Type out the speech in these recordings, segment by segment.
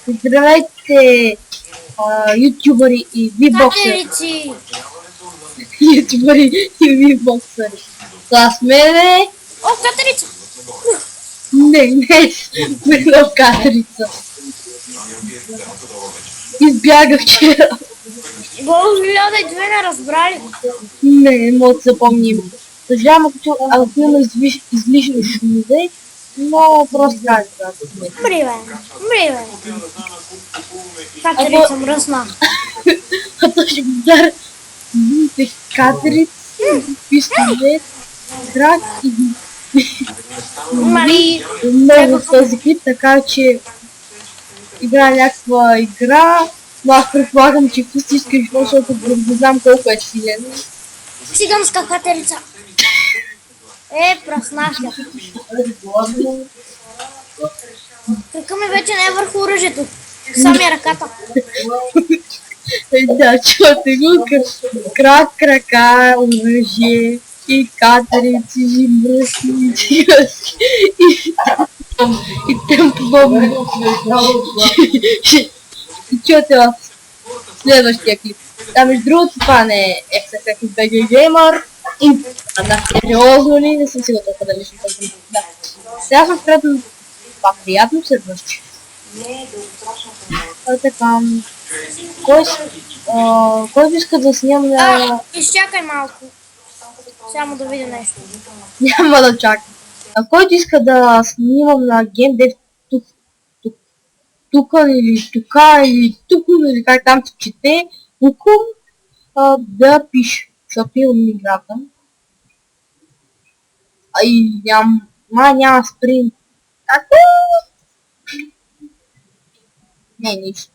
Здравейте, ютубъри и вибоксери. Катерици! Ютубъри и вибоксери. Това с мене... О, катерица! Не, смирно катерица. Избягах вчера. Гледай, две не разбрали. Не мога да се помним. Съжалявам, ако има излишни шумове, но просто казвам. Мри, бе. Катерица мръсна. А то ще го дара видите катерици, пистолет, крак и Мали... много в този клип, така че играя някаква игра, но аз предполагам, че в всички, защото не знам колко е силен. Циганска катерица. Пръснаха. Кръка ми вече не е върху оръжието. Сами ръката. Да, чувате го, крак, крака, оръжие и катерици, и мръсни, и тем подобно. И чувате в следващия клип. Да, между другото, това не е XFX BG Gamer. Да, сериозно ли? Не съм сигурна толкова дали ще бъде. Да. Сега съм приятно. Това приятно се върши. Така. Кой иска да снимам Изчакай малко. Само да видя нещо. Няма да чакам. Който иска да снимам на GameDev Тукън или Тука или Тукун или как там се чете, Тукун, да пише, защото имам играта. И няма спринт. Ако? Не, нищо.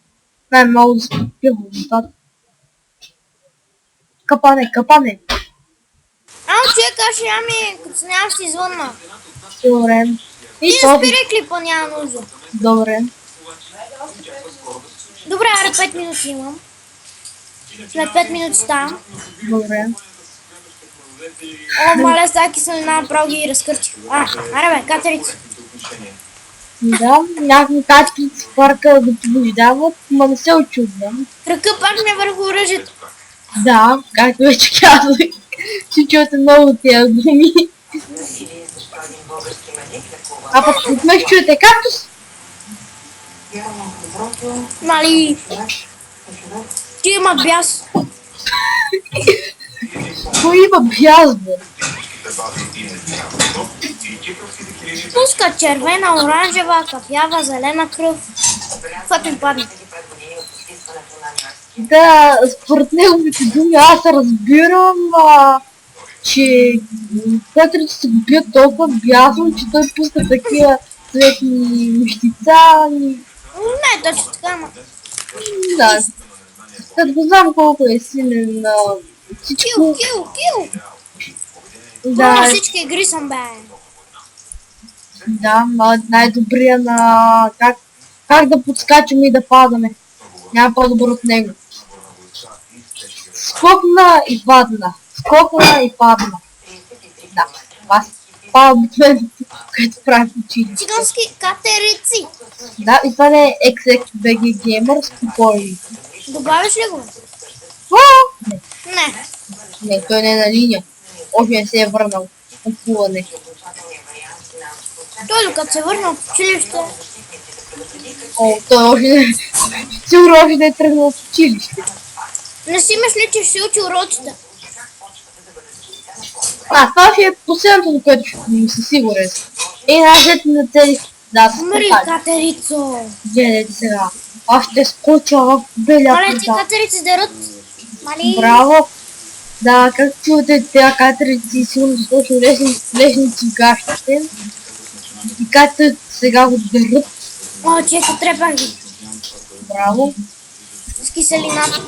Най-много да се попива водата. Капане. Чекаш, ами, като се нямаш си звънна. Добре. И не спирай клипа, няма нужда. Добре. Добре, аре 5 минути имам. След 5 минути ставам. Добре. О, маля, с тази киселина направо ги разкърчих. Аре бе, катерици. Да, някакви катерици в парка да побеждават, ма не се очудвам. Кръка пак ми е върху оръжието. Да, както вече казах, ще чуете много тия думи. А пък от мен чуете кактус? Нали? Ти има бяс. Кой има бяс, бе? Пуска червена, оранжева, кафява, зелена кръв. Каквото им падне. Да, според неговите думи аз разбирам, че катерици се бият толкова бясно, че той пуска такива цветни нещица и... Не, точно така, ама. Да. Като го знам колко е силен всичко... Кил! Да, всички игри съм, бе. да, най-добрия на как да подскачаме и да падаме. Няма по-добър от него. Скокна и падна. Да, това е обикновено, което прави в училище. Цигански катерици. Да, и това не е XXBG Gamer, спокойно. Добавиш ли го? Не. Не, той не е на линия. Още не се е върнал от плуване. Той докато се върна от училище. Той още сигурно още не е тръгнал от училище. Не си мисли, че ще учи уроците. Това ще е последното, до което ще ми се сигурен. Най-след на цели... Да, се Мри, катерицо! Гледайте сега. Аз ще скоча в беля Мале, ти катерици дерат. Мали... Браво! Да, как чувате тези катерици, сигурно са точно лесници гащите. И катерици сега го дерат. Чека, трепах ги. Браво! С киселината.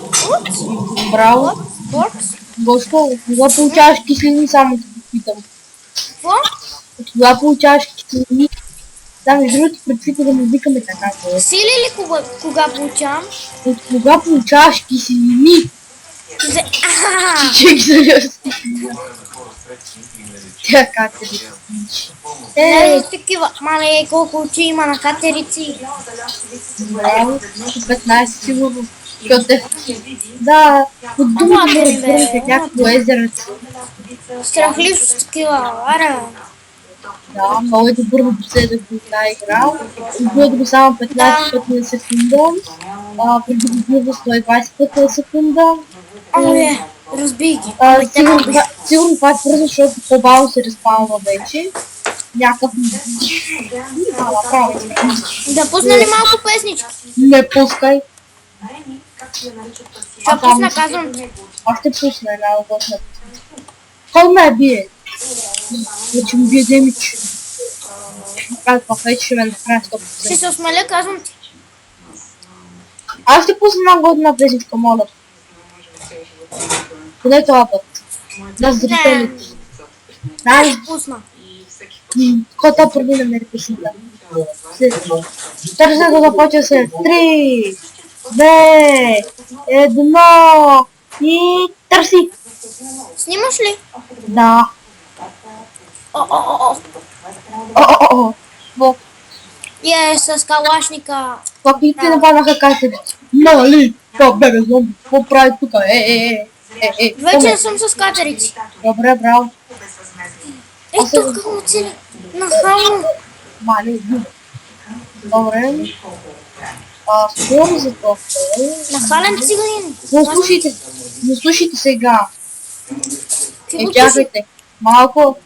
Браво! Бокс? Бошко, кога получаваш киселини, само да попитам. Какво? Кога получаваш киселини? Да, между другото, предвид да му викаме така. Сили ли кога получавам? От кога получаваш киселини? Че ги залива с киселина. Тя катерици. Не, такива. Мале, колко очи има на катерици. Браво, 15 сигурно. Защото да, от думата да разбирате някакво езерце. Страхливо са такива. Аре, Да, много е добър напоследък в тази игра. Убиват го само 15 пъти на секунда. Преди го убива 120 пъти на секунда. ой, разбий ги. Сигурно това е свързано, защото по-бавно се разпалва вече. Някакъв... Да пусна ли малко песнички? Не пускай. Ще пусна, казвам. Аз ще пусна една удобна. Кой ме бие? Вече му бие Демич. Казва, вече ще ме направя 100%. Ще се осмеля, казвам ти. Аз ще пусна една година песничка, моля. Поне това път. Да, зрителите. Знаеш, Ще пусна. кота преди намери песента. Търся да започва се. 3, 2, 1 и търси. Снимаш ли? Да. О. О. С калашника. Каквите нападаха катерици. Нали? Това бебе зомби. Какво прави тук? Вече не съм с катерици. Добре, браво. Ето какво му цели. Нахално. Мали, добре. Скоро за това. Нахален циганин. Но слушайте сега. Какво Чакайте. Малко.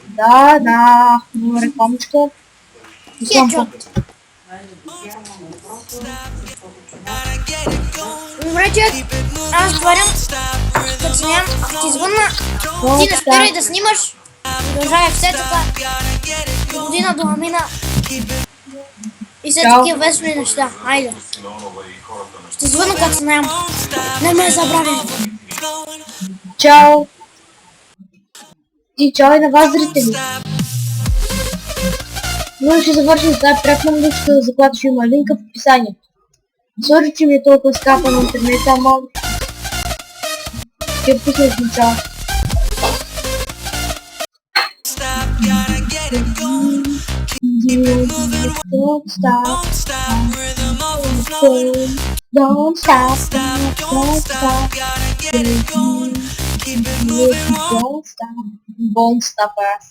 Да, хубава рекламичка. Кетчуп. Добре, човек. Аз отварям. Като нямам, ти звънна. Ти не спирай да снимаш. Продължавай все така. Година до мина. И все такива весели неща. Айде. Ще звънна като нямам. Не ме забравяй. Чао. И чао и на вас, зрители. Но ще завършим с тази приятна музичка, за която ще има линка в описанието. Сори, че ми е толкова скапа на интернета, ама... Ще пусна в начало. Don't stop. Don't stop. Don't stop us.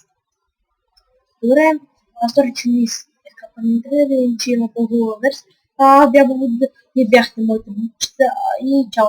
Добре, сори, че ми скапа на интернета, че има по-хубава версия. Не бяхте моите момичета и чао.